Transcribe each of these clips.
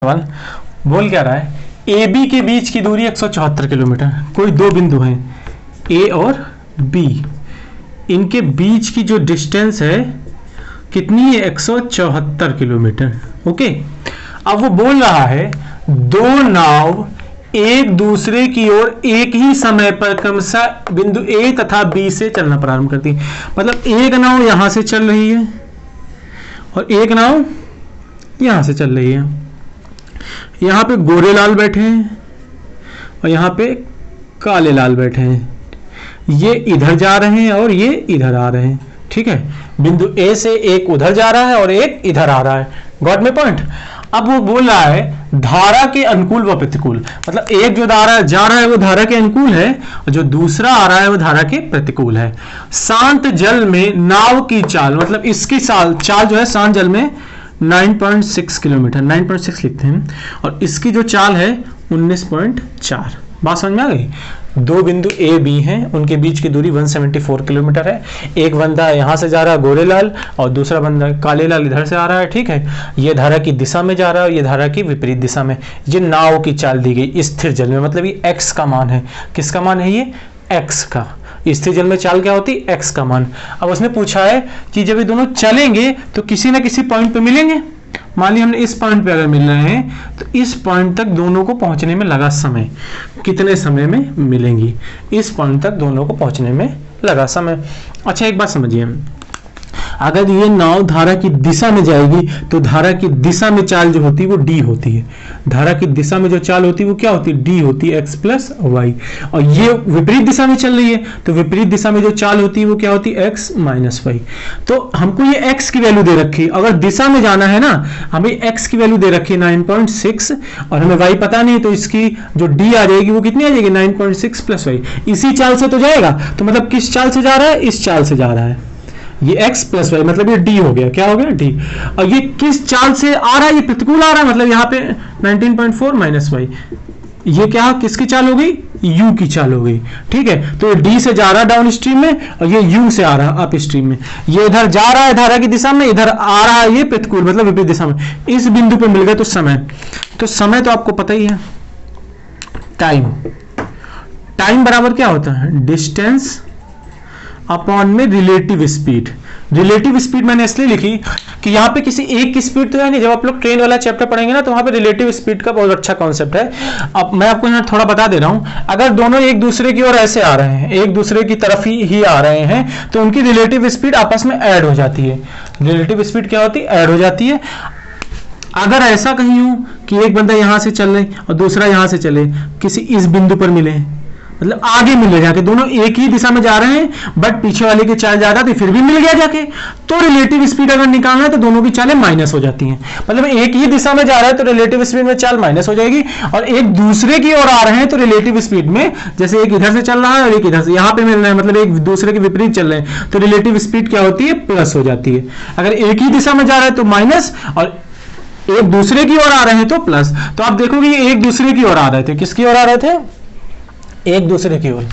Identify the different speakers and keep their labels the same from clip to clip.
Speaker 1: सवाल बोल क्या रहा है, ए बी के बीच की दूरी 174 किलोमीटर। कोई दो बिंदु हैं ए और बी, इनके बीच की जो डिस्टेंस है कितनी है, 174 किलोमीटर। ओके, अब वो बोल रहा है दो नाव एक दूसरे की ओर एक ही समय पर क्रमशः बिंदु ए तथा बी से चलना प्रारंभ करती है। मतलब एक नाव यहां से चल रही है और एक नाव यहां से चल रही है। यहां पे गोरे लाल बैठे हैं और यहां पे काले लाल बैठे हैं। ये इधर जा रहे हैं और ये इधर आ रहे हैं। ठीक है, बिंदु ए से एक उधर जा रहा है और एक इधर आ रहा है। Got my point. अब वो बोल रहा है धारा के अनुकूल व प्रतिकूल, मतलब एक जो धारा जा रहा है वो धारा के अनुकूल है और जो दूसरा आ रहा है वो धारा के प्रतिकूल है। शांत जल में नाव की चाल, मतलब इसकी चाल जो है शांत जल में 9.6 किलोमीटर, 9.6 लिखते हैं, और इसकी जो चाल है 19.4। बात समझ में आ गई। दो बिंदु ए बी हैं, उनके बीच की दूरी 174 किलोमीटर है। एक बंदा यहां से जा रहा है गोरे लाल और दूसरा बंदा काले लाल इधर से आ रहा है। ठीक है, ये धारा की दिशा में जा रहा है और ये धारा की विपरीत दिशा में। ये नाव की चाल दी गई स्थिर जल में, मतलब ये x का मान है। किसका मान है ये, x का। स्थिर जल में चाल क्या होती है, x का मान। अब उसने पूछा है कि जब ये दोनों चलेंगे तो किसी ना किसी पॉइंट पे मिलेंगे। मान ली हमने इस पॉइंट पे अगर मिल रहे हैं तो इस पॉइंट तक दोनों को पहुंचने में लगा समय, कितने समय में मिलेंगी, इस पॉइंट तक दोनों को पहुंचने में लगा समय। अच्छा एक बात समझिए, अगर ये नाव धारा की दिशा में जाएगी तो धारा की दिशा में चाल जो होती है वो डी होती है। धारा की दिशा में जो चाल होती है वो क्या होती है, डी होती है, x प्लस वाई। और ये विपरीत दिशा में चल रही है तो विपरीत दिशा में जो चाल होती है वो क्या होती है, x माइनस वाई। तो हमको ये x की वैल्यू दे रखी है, अगर दिशा में जाना है ना, हमें x की वैल्यू दे रखी है 9.6 और हमें y पता नहीं, तो इसकी जो d आ जाएगी वो कितनी आ जाएगी, 9.6 प्लस वाई। इसी चाल से तो जाएगा, तो मतलब किस चाल से जा रहा है, इस चाल से जा रहा है। ये x प्लस वाई, मतलब ये d हो गया, क्या हो गया, d। और ये किस चाल से आ रहा है, ये प्रतिकूल आ रहा है, मतलब यहाँ पे 19.4 माइनस वाई। ये क्या, किसकी चाल हो गई, u की चाल हो गई। ठीक है, तो ये d से जा रहा है डाउन स्ट्रीम में और ये u से आ रहा है अप स्ट्रीम में। ये इधर जा रहा है धारा की दिशा में, इधर आ रहा है ये प्रतिकूल, मतलब विपरीत दिशा में। इस बिंदु पे मिल गया तो समय, तो समय तो आपको पता ही है, टाइम। टाइम बराबर क्या होता है, डिस्टेंस अपॉन में रिलेटिव स्पीड। रिलेटिव स्पीड मैंने इसलिए लिखी कि यहाँ पे किसी एक की स्पीड तो है नहीं। जब आप लोग ट्रेन वाला चैप्टर पढ़ेंगे ना तो वहाँ पे रिलेटिव स्पीड का बहुत अच्छा कॉन्सेप्ट है। अब मैं आपको यहाँ थोड़ा बता दे रहा हूँ, अगर दोनों एक दूसरे की ओर ऐसे आ रहे हैं, एक दूसरे की तरफ ही आ रहे हैं, तो उनकी रिलेटिव स्पीड आपस में ऐड हो जाती है। रिलेटिव स्पीड क्या होती है, ऐड हो जाती है। अगर ऐसा कहीं हो कि एक बंदा यहाँ से चले और दूसरा यहाँ से चले, किसी इस बिंदु पर मिले, मतलब आगे मिल जाके, दोनों एक ही दिशा में जा रहे हैं बट पीछे वाले की चाल ज्यादा थी फिर भी मिल गया जाके, तो रिलेटिव स्पीड अगर निकालना है तो दोनों की चालें माइनस हो जाती हैं। मतलब एक ही दिशा में जा रहा है तो रिलेटिव स्पीड में चाल माइनस हो जाएगी, और एक दूसरे की ओर आ रहे हैं तो रिलेटिव स्पीड में, जैसे एक इधर से चल रहा है और एक इधर से, यहाँ पे मिल रहा है, मतलब एक दूसरे के विपरीत चल रहे हैं, तो रिलेटिव स्पीड क्या होती है, प्लस हो जाती है। अगर एक ही दिशा में जा रहा है तो माइनस, और एक दूसरे की ओर आ रहे हैं तो प्लस। तो आप देखोगे एक दूसरे की ओर आ रहे थे, किसकी ओर आ रहे थे, एक दूसरे की ओर।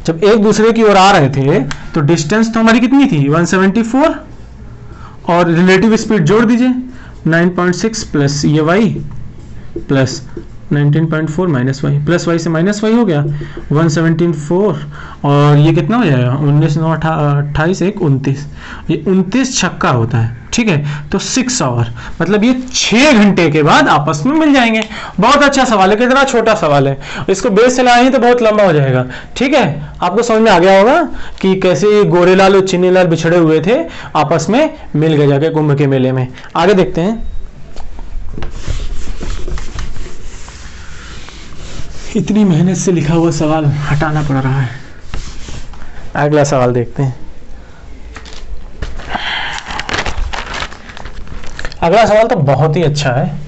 Speaker 1: जब एक दूसरे की ओर आ रहे थे तो डिस्टेंस तो हमारी कितनी थी, 174, और रिलेटिव स्पीड जोड़ दीजिए 9.6 प्लस ये Y plus 19.4 minus Y, plus Y से माइनस वाई हो गया 174, और ये कितना हो जाएगा 19 9 28 1 29, ये 29 छक्का होता है। ठीक है, तो 6 आवर, मतलब ये 6 घंटे के बाद आपस में मिल जाएंगे। बहुत अच्छा सवाल है, कितना छोटा सवाल है, इसको बेस से लाएंगे तो बहुत लंबा हो जाएगा। ठीक है, आपको समझ में आ गया होगा कि कैसे गोरे लाल और चीनी लाल बिछड़े हुए थे, आपस में मिल गए जाके कुंभ के मेले में। आगे देखते हैं, इतनी मेहनत से लिखा हुआ सवाल हटाना पड़ रहा है। अगला सवाल देखते हैं। अगला सवाल तो बहुत ही अच्छा है।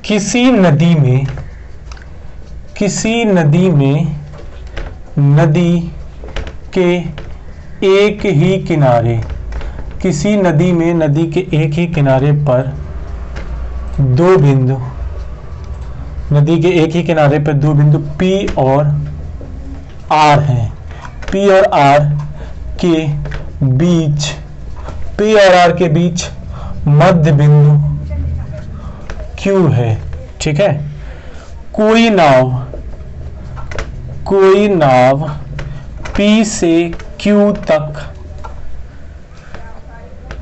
Speaker 1: किसी नदी में नदी के एक ही किनारे, किसी नदी में नदी के एक ही किनारे पर दो बिंदु, नदी के एक ही किनारे पर दो बिंदु P और R हैं। P और R के बीच, P और R के बीच मध्य बिंदु Q है, ठीक है। कोई नाव P से Q तक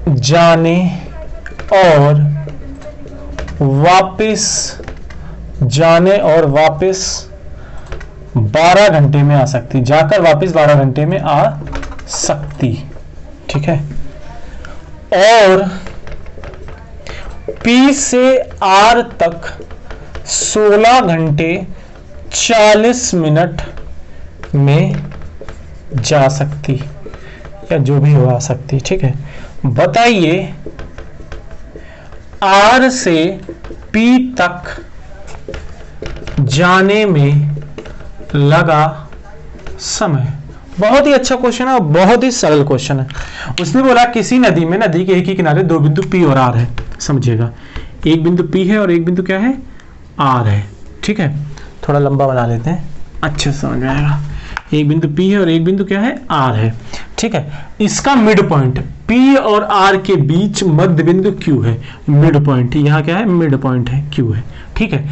Speaker 1: जाने और वापस 12 घंटे में आ सकती, जाकर वापस 12 घंटे में आ सकती, ठीक है। और P से R तक 16 घंटे 40 मिनट में जा सकती, या जो भी हो आ सकती, ठीक है। बताइए R से P तक जाने में लगा समय। बहुत ही अच्छा क्वेश्चन है और बहुत ही सरल क्वेश्चन है। उसने बोला किसी नदी में, नदी के एक ही किनारे दो बिंदु P और R है, समझिएगा। एक बिंदु P है और एक बिंदु क्या है, R है, ठीक है। थोड़ा लंबा बना लेते हैं, अच्छे से समझ में आएगा। एक बिंदु P है और एक बिंदु क्या है, R है, ठीक है। इसका मिड पॉइंट P और R के बीच मध्य बिंदु Q है, मिड पॉइंट यहाँ क्या है, मिड पॉइंट है, Q है, ठीक है।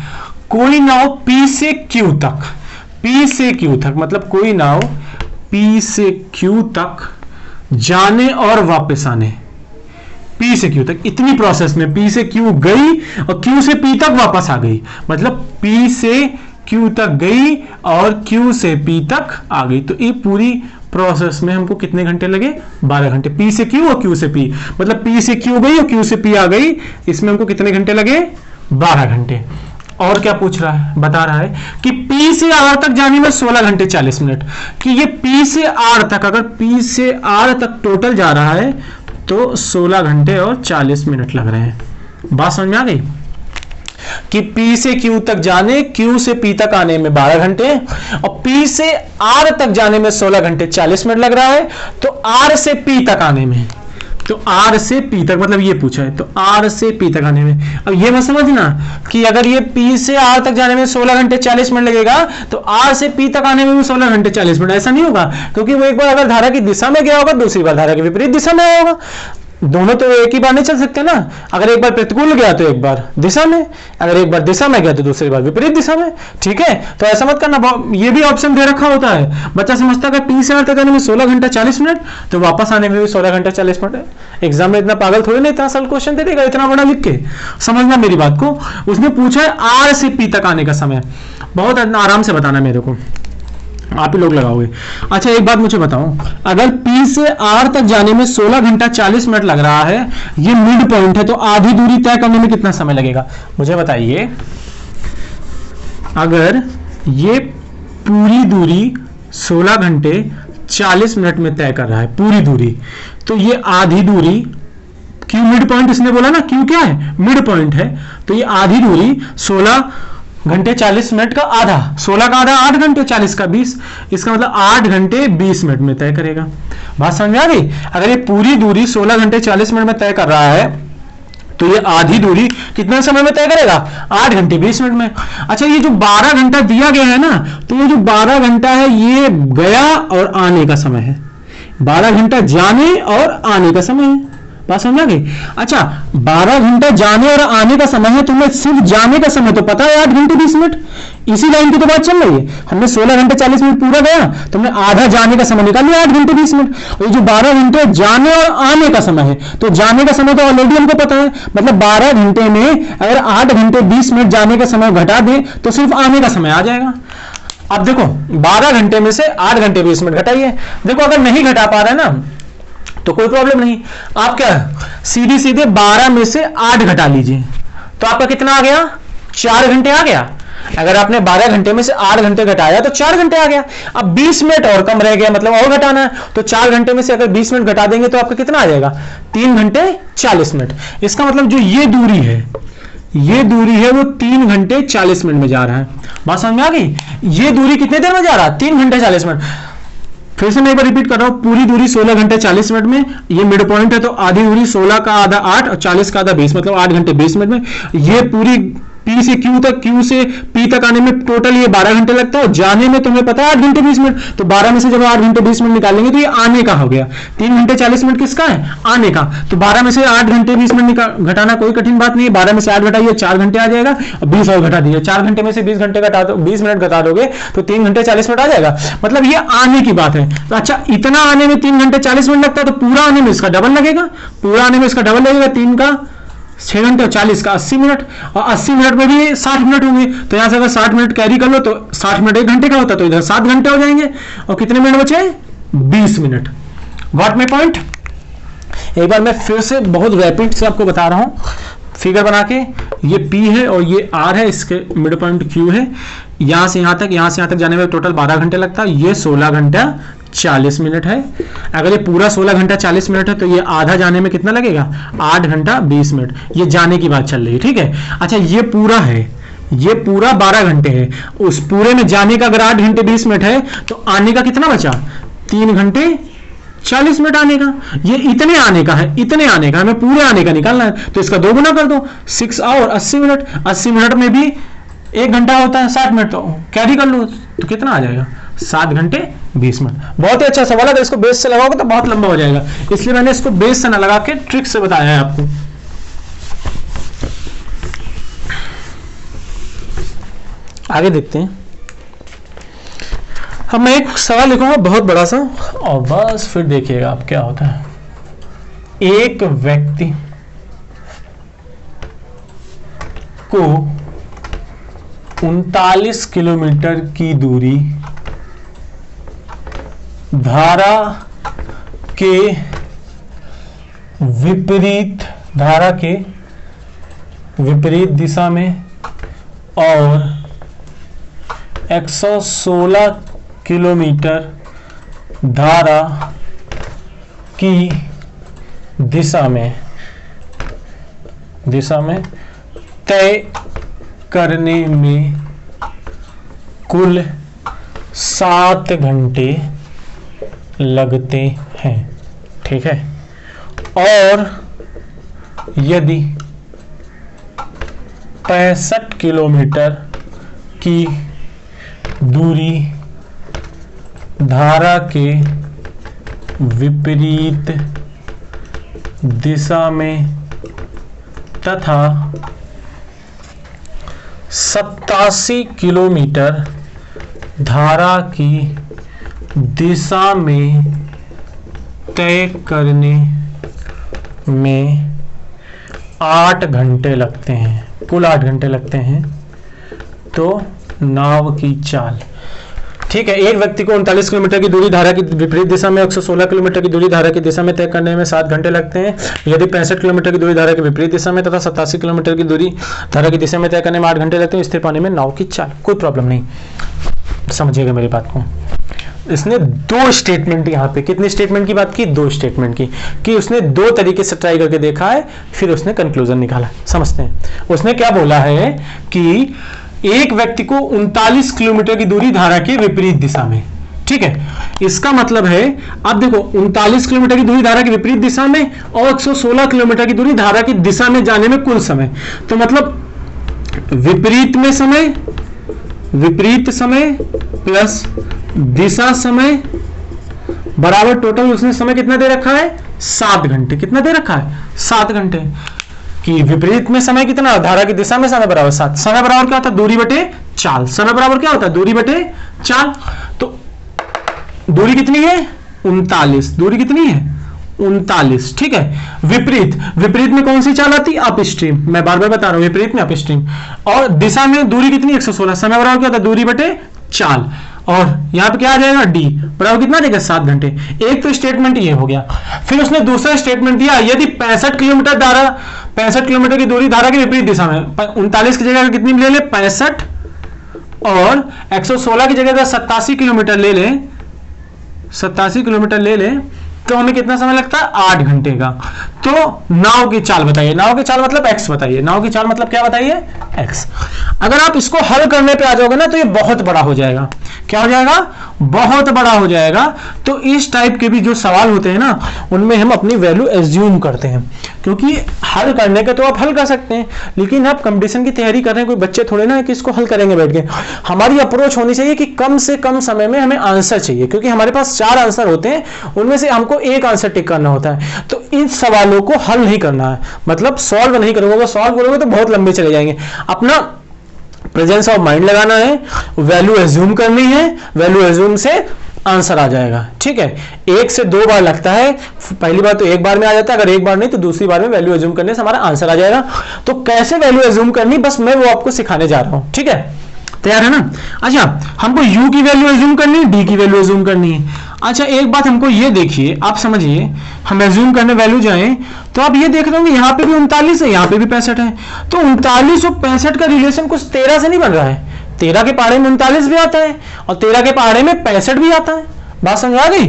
Speaker 1: कोई नाव P से Q तक मतलब कोई नाव P से Q तक जाने और वापस आने, P से Q तक, इतनी प्रोसेस में P से Q गई और Q से P तक वापस आ गई, मतलब P से Q तक गई और Q से P तक आ गई। तो ये पूरी प्रोसेस में हमको कितने घंटे लगे, 12 घंटे। P से Q और Q से P, मतलब P से Q गई और Q से P आ गई, इसमें हमको कितने घंटे लगे, 12 घंटे। और क्या पूछ रहा है, बता रहा है कि P से R तक जाने में 16 घंटे 40 मिनट, कि ये P से R तक, अगर P से R तक टोटल जा रहा है तो 16 घंटे और 40 मिनट लग रहे हैं। बात समझ में आ गई कि P से Q तक जाने, Q से P तक आने में 12 घंटे और P से R तक जाने में 16 घंटे 40 मिनट लग रहा है। तो R से P तक आने में, तो R से P तक, मतलब ये पूछा है, तो R से P तक आने में, अब ये मत समझना कि अगर ये P से R तक जाने में 16 घंटे 40 मिनट लगेगा तो R से P तक आने में भी 16 घंटे 40 मिनट, ऐसा नहीं होगा। क्योंकि वो एक बार अगर धारा की दिशा में गया होगा, दूसरी बार धारा के विपरीत दिशा में आया होगा, दोनों तो एक ही बार नहीं चल सकते ना। अगर एक बार प्रतिकूल गया तो एक बार दिशा में, अगर एक बार दिशा में गया तो दूसरी बार विपरीत दिशा में, ठीक है। तो ऐसा मत करना, ये भी ऑप्शन दे रखा होता है। बच्चा समझता है कि P से R तक आने में 16 घंटा 40 मिनट, तो वापस आने में भी 16 घंटा 40 मिनट। एग्जाम में इतना पागल थोड़ी नहीं, इतना सरल क्वेश्चन दे देगा इतना बड़ा लिख के, समझना मेरी बात को। उसने पूछा है R से P तक आने का समय, बहुत आराम से बताना मेरे को, आप ही लोग लगाओगे। अच्छा एक बात मुझे बताओ, अगर P से R तक जाने में 16 घंटा 40 मिनट लग रहा है, ये मिड पॉइंट है, तो आधी दूरी तय करने में कितना समय लगेगा, मुझे बताइए। अगर ये पूरी दूरी 16 घंटे 40 मिनट में तय कर रहा है, पूरी दूरी, तो ये आधी दूरी, Q मिड पॉइंट इसने बोला ना, Q क्या है, मिड पॉइंट है, तो ये आधी दूरी 16 घंटे 40 मिनट का आधा, 16 का आधा 8 घंटे, 40 का 20, इसका मतलब 8 घंटे 20 मिनट में तय करेगा। बात समझ में आ गई। अगर ये पूरी दूरी 16 घंटे 40 मिनट में तय कर रहा है, तो ये आधी दूरी कितने समय में तय करेगा, 8 घंटे 20 मिनट में। अच्छा ये जो 12 घंटा दिया गया है ना, तो ये जो 12 घंटा है ये गया और आने का समय है, 12 घंटा जाने और आने का समय है। बात समझ आ गई। अच्छा 12 घंटा जाने और आने का समय है, तुम्हें सिर्फ जाने का समय तो पता है 8 घंटे 20 मिनट, इसी लाइन की तो बात चल रही है। हमने 16 घंटे 40 मिनट पूरा गया, तुमने आधा जाने का समय निकाल लिया 8 घंटे 20 मिनट, और जो 12 घंटे जाने और आने का समय है, तो जाने का समय तो ऑलरेडी हमको पता है, मतलब 12 घंटे में अगर 8 घंटे 20 मिनट जाने का समय घटा दे तो सिर्फ आने का समय आ जाएगा। अब देखो 12 घंटे में से 8 घंटे 20 मिनट घटाइए, देखो अगर नहीं घटा पा रहे ना तो कोई प्रॉब्लम नहीं, आप क्या सीधे सीधे 12 में से 8 घटा लीजिए, तो आपका कितना आ गया, 4 घंटे आ गया। अगर आपने 12 घंटे में से 8 घंटे घटाया तो 4 घंटे आ गया। अब 20 मिनट और कम रह गया, मतलब और घटाना है, तो 4 घंटे में से अगर 20 मिनट घटा देंगे तो आपका कितना आ जाएगा, 3 घंटे 40 मिनट। इसका मतलब जो ये दूरी है, ये दूरी है वो 3 घंटे 40 मिनट में जा रहा है। बात समझ में आ गई। ये दूरी कितने देर में जा रहा है, 3 घंटे 40 मिनट। फिर से मैं एक बार रिपीट कर रहा हूं, पूरी दूरी 16 घंटे 40 मिनट में, ये मिड पॉइंट है, तो आधी दूरी 16 का आधा 8 और 40 का आधा 20, मतलब 8 घंटे 20 मिनट में। ये पूरी P से Q तक, Q से P तक आने में टोटल ये 12 घंटे लगता है, और जाने में तुम्हें पता है 8 घंटे 20 मिनट, तो 12 में से जब 8 घंटे 20 मिनट निकालेंगे तो ये आने का हो गया। 3 घंटे 40 मिनट किसका है? आने का। तो 12 में से 8 घंटे 20 मिनट घटाना कोई कठिन बात नहीं है। 12 में से 8 घटाइए 4 घंटे आ जाएगा, और 20 और घटा दीजिए, 4 घंटे में से 20 घंटे घटा दो, 20 मिनट घटा दोगे तो 3 घंटे 40 मिनट आ जाएगा। मतलब ये आने की बात है। तो अच्छा, इतना आने में 3 घंटे 40 मिनट लगता है, तो पूरा आने में इसका डबल लगेगा, पूरा आने में इसका डबल लगेगा, 3 का 6 घंटे और 40 का 80 मिनट, और 80 मिनट में भी 60 मिनट होंगे। तो यहां से अगर 60 मिनट कैरी कर लो तो 60 मिनट 1 घंटे का होता है, तो इधर 7 घंटे हो जाएंगे। और कितने मिनट बचे? 20 मिनट। What my point? एक बार मैं फिर से बहुत रैपिड से आपको बता रहा हूं फिगर बना के। ये P है और ये R है, इसके मिड पॉइंट Q है। यहां से यहां तक जाने में टोटल 12 घंटे लगता है। ये 16 घंटा 40 मिनट है। अगर ये पूरा 16 घंटा 40 मिनट है तो ये आधा जाने में कितना लगेगा? 8 घंटा 20 मिनट। ये जाने की बात चल रही है, ठीक है। अच्छा, ये पूरा है, ये पूरा 12 घंटे है। उस पूरे में जाने का अगर 8 घंटे 20 मिनट है तो आने का कितना बचा? 3 घंटे 40 मिनट आने का। ये इतने आने का है, इतने आने का, हमें पूरे आने का निकालना है, तो इसका 2 गुना कर दो, 6 और 80 मिनट। 80 मिनट में भी 1 घंटा होता है, 60 मिनट, तो कैरी कर लो तो कितना आ जाएगा? 7 घंटे 20 मिनट। बहुत ही अच्छा सवाल है। अगर इसको बेस से लगाओगे तो बहुत लंबा हो जाएगा, इसलिए मैंने इसको बेस से ना लगा के ट्रिक से बताया है आपको। आगे देखते हैं। अब मैं एक सवाल लिखूंगा बहुत बड़ा सा, और बस फिर देखिएगा आप क्या होता है। एक व्यक्ति को 39 किलोमीटर की दूरी धारा के विपरीत दिशा में और 116 किलोमीटर धारा की दिशा में तय करने में कुल 7 घंटे लगते हैं, ठीक है। और यदि 65 किलोमीटर की दूरी धारा के विपरीत दिशा में तथा 87 किलोमीटर धारा की दिशा में तय करने में 8 घंटे लगते हैं, कुल 8 घंटे लगते हैं, तो नाव की चाल, ठीक है। एक व्यक्ति को 39 किलोमीटर की दूरी धारा की विपरीत दिशा में 116 किलोमीटर की दूरी धारा की दिशा में तय करने में 7 घंटे लगते हैं। यदि 65 किलोमीटर की दूरी धारा के विपरीत दिशा में तथा 87 किलोमीटर की दूरी धारा की दिशा में तय करने में 8 घंटे लगते हैं। स्थिर पानी में नाव की चाल, कोई प्रॉब्लम नहीं, समझिएगा मेरी बात को। इसने 2 स्टेटमेंट यहाँ पे, कितनी स्टेटमेंट की बात की? 2 स्टेटमेंट की, कि उसने 2 तरीके से ट्राई करके देखा है, फिर उसने कंक्लूजन निकाला। समझते हैं उसने क्या बोला है कि एक व्यक्ति को 39 किलोमीटर की दूरी धारा के विपरीत दिशा में, ठीक है। इसका मतलब है, अब देखो 39 किलोमीटर की दूरी धारा की विपरीत दिशा में और 116 किलोमीटर की दूरी धारा की दिशा में जाने में कुल समय, तो मतलब विपरीत समय प्लस दिशा समय बराबर टोटल उसने समय कितना दे रखा है? 7 घंटे। कितना दे रखा है? 7 घंटे। कि विपरीत में समय कितना? धारा की दिशा में समय बराबर 7। समय बराबर क्या होता है? दूरी बटे चाल। समय बराबर क्या होता है? दूरी बटे चाल। तो दूरी कितनी है? 39। दूरी कितनी है? 39, ठीक है। विपरीत में कौन सी चाल आती? Up stream. मैं बार बार बता रहा हूं, विपरीत में अप स्ट्रीम। और दिशा में दूरी कितनी? 116। समय बराबर क्या होता है? दूरी बटे चाल। और यहां पे क्या आ जाएगा? डी बराबर कितना देगा? 7 घंटे। एक तो स्टेटमेंट ये हो गया। फिर उसने दूसरा स्टेटमेंट दिया, यदि 65 किलोमीटर की दूरी धारा के विपरीत दिशा में, 39 की जगह कितनी ले ले? 65, और 116 की जगह 87 किलोमीटर ले ले, 87 किलोमीटर ले ले, तो हमें कितना समय लगता है? 8 घंटे का। तो नाव की चाल बताइए, नाव की चाल मतलब x बताइए, नाव की चाल मतलब क्या बताइए, x। अगर आप इसको हल करने पे आ जाओगे ना तो ये बहुत बड़ा हो जाएगा। क्या हो जाएगा, बहुत बड़ा हो जाएगा। तो इस टाइप के भी जो सवाल होते हैं ना उनमें हम अपनी वैल्यू एज्यूम करते हैं, क्योंकि हल करने के तो आप हल कर सकते हैं, लेकिन आप कंपटीशन की तैयारी कर रहे हैं, कोई बच्चे थोड़े ना है कि इसको हल करेंगे बैठ के। हमारी अप्रोच होनी चाहिए कि कम से कम समय में हमें आंसर चाहिए, क्योंकि हमारे पास 4 आंसर होते हैं, उनमें से हमको एक आंसर टिक करना होता है। तो इन सवालों को हल नहीं करना है, मतलब सॉल्व नहीं करोगे, सॉल्व करोगे तो बहुत लंबे चले जाएंगे। अपना प्रेजेंस ऑफ माइंड लगाना है, वैल्यू एज्यूम करनी है, वैल्यू एज्यूम से आंसर आ जाएगा। ठीक है, 1 से 2 बार लगता है, पहली बार तो एक बार में आ जाता है, अगर एक बार नहीं तो दूसरी बार में वैल्यू एज्यूम करने से हमारा आंसर आ जाएगा। तो कैसे वैल्यू एज्यूम करनी, बस मैं वो आपको सिखाने जा रहा हूं। ठीक है, तैयार है ना। अच्छा, हमको u की वैल्यू एज्यूम करनी है, d की वैल्यू एज्यूम करनी है। अच्छा, एक बात हमको ये देखिए, आप समझिए, हम एज्यूम करने वैल्यू जाएं तो आप ये देख रहे होंगे यहाँ पे भी 39 है, यहाँ पे भी 65 है। तो 39 और 65 का रिलेशन कुछ 13 से नहीं बन रहा है। 13 के पहाड़े में 39 भी आता है और 13 के पहाड़े में 65 भी आता है। बात समझ आ गई।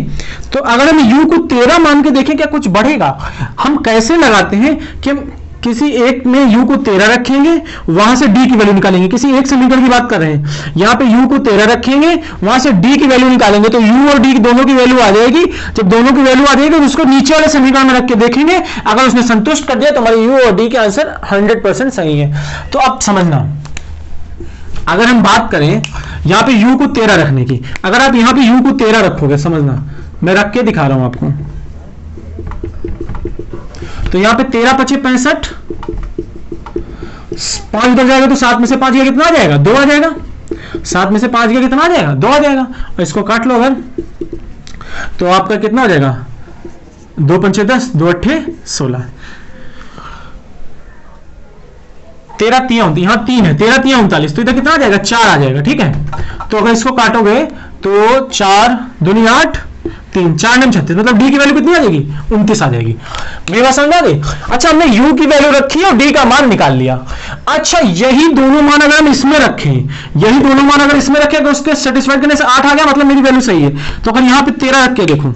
Speaker 1: तो अगर हम u को 13 मान के देखें क्या कुछ बढ़ेगा। हम कैसे लगाते हैं कि हम किसी एक में u को 13 रखेंगे, वहां से d की वैल्यू निकालेंगे। किसी एक समीकरण की बात कर रहे हैं, यहां पे u को 13 रखेंगे, वहां से d की वैल्यू निकालेंगे, तो u और d दोनों की वैल्यू आ जाएगी। जब दोनों की वैल्यू आ जाएगी तो उसको नीचे वाले समीकरण में रख के देखेंगे, अगर उसने संतुष्ट कर दिया तो हमारे u और d के आंसर 100% सही है। तो अब समझना, अगर हम बात करें यहां पे u को 13 रखने की, अगर आप यहां पे u को 13 रखोगे, समझना मैं रख के दिखा रहा हूं आपको, तो यहां पे 13 पचे 65, 5 उधर जाएगा तो 7 में से 5 गया कितना आ जाएगा, 2 आ जाएगा। 7 में से 5 गया कितना आ जाएगा, 2 आ जाएगा। और इसको काट लो अगर, तो आपका कितना हो जाएगा, 2 पंचे 10, 2 अट्ठे 16, 13 3 होती, यहाँ 3 है, 13 3 39, तो इधर कितना आ जाएगा, 4 आ जाएगा। ठीक है, तो अगर इसको काटोगे तो 4 दूनी 8, 3 4 9 36, मतलब d की वैल्यू कितनी आ जाएगी, 29 आ जाएगी। मेरी बात समझ आ गई। अच्छा, हमने u की वैल्यू रखी और d का मान निकाल लिया। अच्छा, यही दोनों मान अगर हम इसमें रखें, यही दोनों मान अगर इसमें रखें, अगर उसके सेटिस्फाइड करने से 8 आ गया, मतलब मेरी वैल्यू सही है। तो अगर यहाँ पे 13 रख के देखो,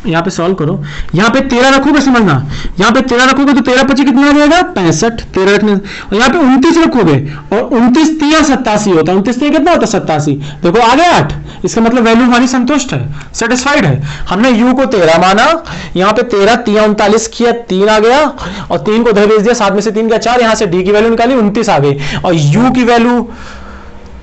Speaker 1: यहाँ पे सॉल्व करो, यहाँ पे 13 रखोगे, समझना यहाँ पे 13 रखोगे तो 13 पची कितना आ जाएगा, 65, 13 रखने, और यहाँ पे 29 रखोगे, और 29 3 87 होता है, 29 3 कितना होता है 87। देखो आ गया 8, इसका मतलब वैल्यू हमारी संतुष्ट है, सेटिस्फाइड है। हमने u को 13 माना, यहाँ पे 13 3 39 किया, 3 आ गया, और 3 को उधर भेज दिया, 7 में से 3 गया 4, यहाँ से d की वैल्यू निकाली 29 आ गई, और u की वैल्यू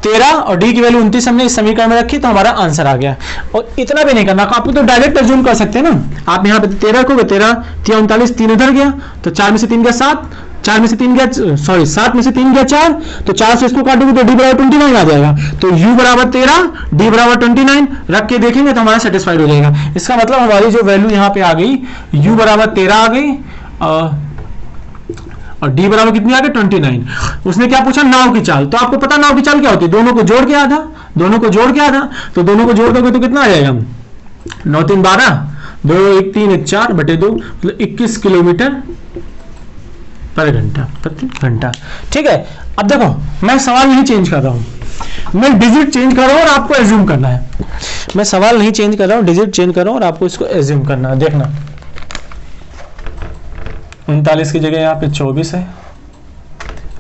Speaker 1: 13 और d की वैल्यू 29 हमने इस समीकरण में रखी, तो हमारा आंसर आ गया। और इतना भी नहीं करना, आप तो डायरेक्ट अज्यूम कर सकते हैं ना। आप यहाँ पे 13 रखोगे, 13 3 39, 3 उधर गया, तो 4 में से 3 गया 7, 4 में से 3 गया, सॉरी 7 में से 3 गया 4, तो 4 से इसको काटोगे तो d बराबर 29 आ जाएगा। तो u बराबर 13, d बराबर 29 रख के देखेंगे तो हमारा सेटिस्फाइड हो जाएगा। इसका मतलब हमारी जो वैल्यू यहाँ पे आ गई, u बराबर 13 आ गई, और d बराबर कितनी आ गई, 29। उसने क्या पूछा, नाव की चाल। तो आपको पता नाव की चाल क्या होती है, दोनों को जोड़ के आधा, दोनों को जोड़ के आधा, तो दोनों को जोड़ दोगे तो कितना आ जाएगा, 9 3 12, 2 1 3 1 4 बटे 2, मतलब 21 किलोमीटर पर घंटा, प्रति घंटा। ठीक है, अब देखो मैं सवाल नहीं चेंज कर रहा हूं, मैं डिजिट चेंज कर रहा हूं और आपको एज्यूम करना है। मैं सवाल नहीं चेंज कर रहा हूं, डिजिट चेंज कर रहा हूं और आपको इसको एज्यूम करना है। देखना, 39 की जगह यहाँ पे 24 है,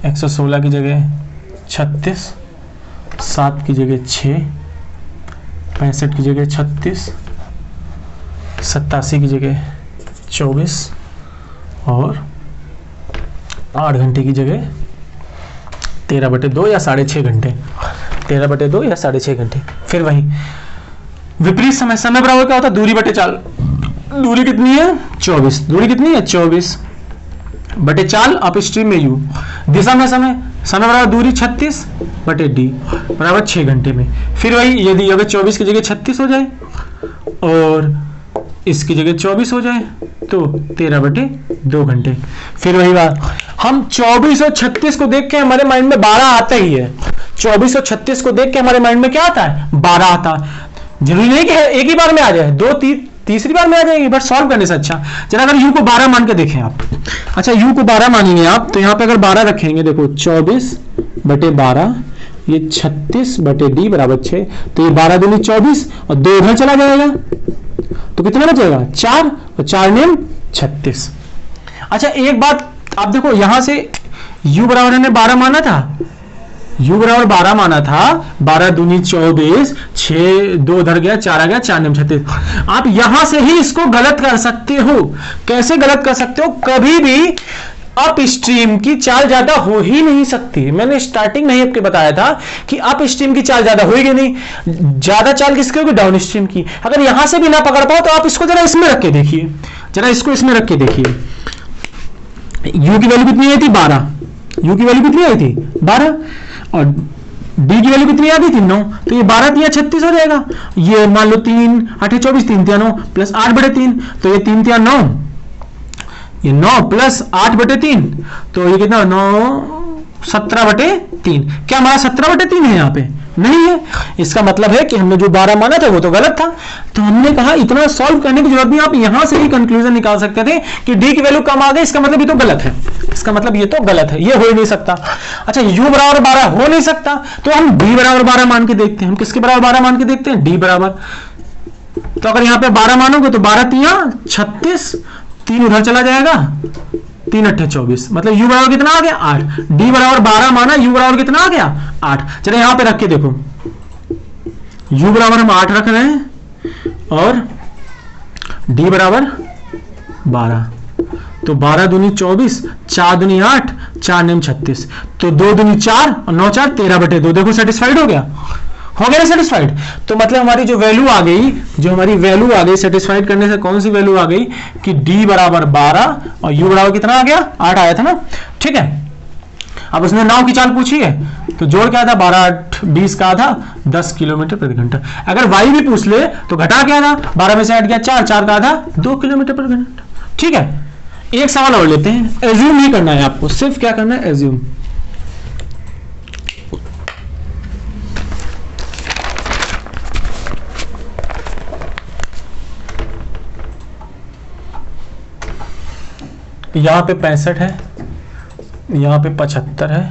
Speaker 1: 116 की जगह 36, 7 की जगह 6, 65 की जगह 36, 87 की जगह 24, और 8 घंटे की जगह 13/2 या 6.5 घंटे, 13/2 या 6.5 घंटे। फिर वही विपरीत समय, समय बराबर क्या होता है, दूरी बटे चाल। दूरी कितनी है, 24, दूरी कितनी है 24 बटे चाल, अप स्ट्रीम में u, दिशा में समय, समय बराबर दूरी 36 बटे d बराबर 6 घंटे में। फिर वही, यदि अगर 24 की जगह 36 हो जाए और इसकी जगह 24 हो जाए तो 13/2 घंटे। फिर वही बात, हम 24 और 36 को देख के हमारे माइंड में 12 आता ही है। 24 और 36 को देख के हमारे माइंड में क्या आता है, 12 आता है। जरूरी नहीं कि एक ही बार में आ जाए, 2 तीसरी बार में आ जाएगी, बट सॉल्व करने से अच्छा। चलो अगर u को 12 मान के देखें आप, अच्छा u को 12 मानेंगे आप, तो यहाँ पे अगर 12 रखेंगे, देखो 24/12, ये 36/d बराबर 6, तो ये 12 दूनी 24 और 2 उधर चला जाएगा, तो कितना बचेगा 4, और 4 9 36। अच्छा एक बात आप देखो, यहां से u बराबर ने 12 माना था, u बराबर 12 माना था, 12 दूनी 24, 6 2 उधर गया, 4 आ गया, 4 9 36। आप यहां से ही इसको गलत कर सकते हो। कैसे गलत कर सकते हो? कभी भी अप स्ट्रीम की चाल ज्यादा हो ही नहीं सकती। मैंने स्टार्टिंग में ही आपको बताया था कि अप स्ट्रीम की चाल ज्यादा होगी नहीं, ज्यादा चाल किसकी होगी? डाउन स्ट्रीम की। अगर यहां से भी ना पकड़ पाओ तो आप इसको जरा इसमें रख के देखिए, जरा इसको इसमें रख के देखिए। u की वैल्यू कितनी आई थी? 12। u की वैल्यू कितनी आई थी? 12। और d की वैल्यू कितनी आ गई थी? 9। तो ये 12 3 36 हो जाएगा। ये मान लो 3 8 24, 3 3 9 प्लस 8 बटे 3, तो ये 3 3 9, ये 9 प्लस 8 बटे 3, तो ये कितना? 9 17 बटे 3। क्या हमारा 17 बटे 3 है? यहाँ पे नहीं है। इसका मतलब है कि हमने जो 12 माना था वो तो गलत था। तो हमने कहा इतना सॉल्व करने की जरूरत नहीं, आप यहां से ही कंक्लूजन निकाल सकते थे कि d की वैल्यू कम आ गई, इसका मतलब ये तो गलत है, इसका मतलब ये तो गलत है, ये हो ही नहीं सकता। अच्छा u बराबर 12 हो नहीं सकता, तो हम d बराबर 12 मान के देखते हैं। हम किसके बराबर 12 मान के देखते हैं? d बराबर। तो अगर यहाँ पे 12 मानोगे तो 12 3 36, 3 उधर चला जाएगा, 3 8 24, मतलब u बराबर कितना आ गया? 8। d बराबर 12 माना, u बराबर कितना आ गया? 8। चलो यहां पे रख के देखो, u बराबर हम 8 रख रहे हैं और d बराबर 12, तो 12 दूनी 24, 4 दूनी 8, 4 9 36, तो 2 दूनी 4 और 9 4 13 बटे 2। देखो सेटिस्फाइड हो गया ना सेटिस्फाइड। तो मतलब हमारी जो वैल्यू आ गई, जो हमारी वैल्यू आ गई सेटिस्फाइड करने से, कौन सी वैल्यू आ गई कि d बराबर 12 और u बराबर कितना आ गया? 8 आया था ना। ठीक है, अब उसने नाव की चाल पूछी है, तो जोड़ क्या था? 12 8 20 का आधा 10 किलोमीटर प्रति घंटा। अगर y भी पूछ ले तो घटा क्या था? 12 में से 8 गया 4, 4 का आधा 2 किलोमीटर प्रति घंटा। ठीक है, एक सवाल और लेते हैं। एज्यूम ही करना है आपको, सिर्फ क्या करना है? एज्यूम। यहाँ पे 65 है, यहाँ पे 75 है,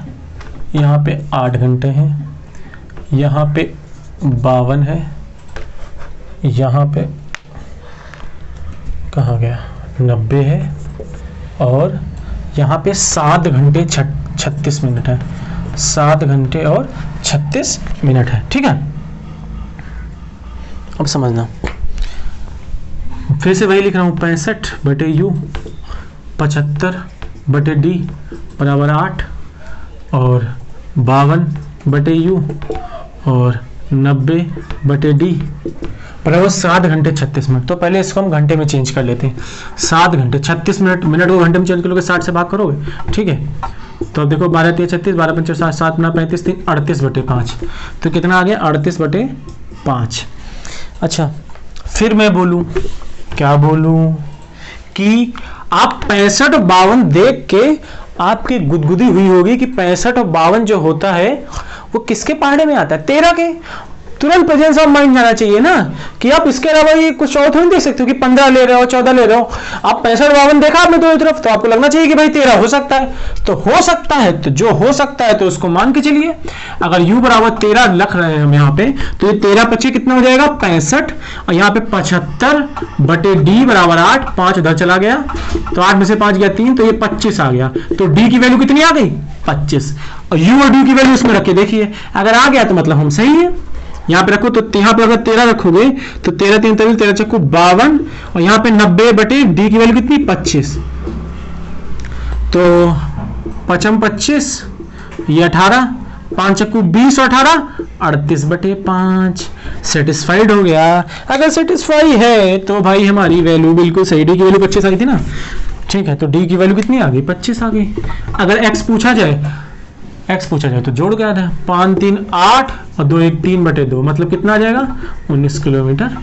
Speaker 1: यहाँ पे 8 घंटे हैं, यहाँ पे 52 है, यहाँ पे कहाँ गया? 90 है, और यहाँ पे 7 घंटे 36 मिनट है। 7 घंटे और 36 मिनट है। ठीक है, अब समझना, फिर से वही लिख रहा हूँ, 65 बटे u, 75 बटे d बराबर 8, और 52 बटे u और 90 बटे d बराबर 7 घंटे 36 मिनट। तो पहले इसको हम घंटे में चेंज कर लेते हैं। 7 घंटे 36 मिनट, मिनट को घंटे में चेंज करोगे 60 से भाग करोगे। ठीक है, तो अब देखो 12 3 36, 12 5 7, 7 9 35, 3 38 बटे 5, तो कितना आ गया? 38 बटे 5। अच्छा, फिर मैं बोलूं, क्या बोलूं कि आप 65 और 52 देख के आपकी गुदगुदी हुई होगी कि 65 और 52 जो होता है वो किसके पहाड़े में आता है? 13 के। तुरंत प्रेजेंस ऑफ माइंड जाना चाहिए ना कि आप इसके अलावा ये कुछ और थोड़ी देख सकते हो कि 15 ले रहे हो, 14 ले रहे हो। आप 65 52 देखा आपने दोनों तरफ, तो आपको लगना चाहिए कि भाई 13 हो सकता है। तो हो सकता है, तो जो हो सकता है तो उसको मान के चलिए। अगर u बराबर 13 लिख रहे हैं हम यहाँ पे, तो ये 13 25 कितना हो जाएगा? 65, और यहाँ पे 75 बटे d बराबर 8, 5 उधर चला गया, तो 8 में से 5 गया 3, तो ये 25 आ गया। तो d की वैल्यू कितनी आ गई? 25। और u और d की वैल्यू इसमें रख के देखिए, अगर आ गया तो मतलब हम सही है। यहाँ पे रखो, तो यहाँ पे अगर 13 रखोगे तो 13 3 23, 13 चक्कू 52, और यहाँ पे 90 बटे d की वैल्यू कितनी? 25, तो 5 25, ये 18, 5 चक्कू 20 और 18 38 बटे 5। सेटिस्फाइड हो गया। अगर सेटिस्फाई है तो भाई हमारी वैल्यू बिल्कुल सही, d की वैल्यू 25 आई थी ना। ठीक है, तो d की वैल्यू कितनी आ गई? 25 आ गई। अगर x पूछा जाए तो जोड़ क्या था? 5 3 8 और 2 1 3 बटे 2, मतलब कितना आ जाएगा? 19 किलोमीटर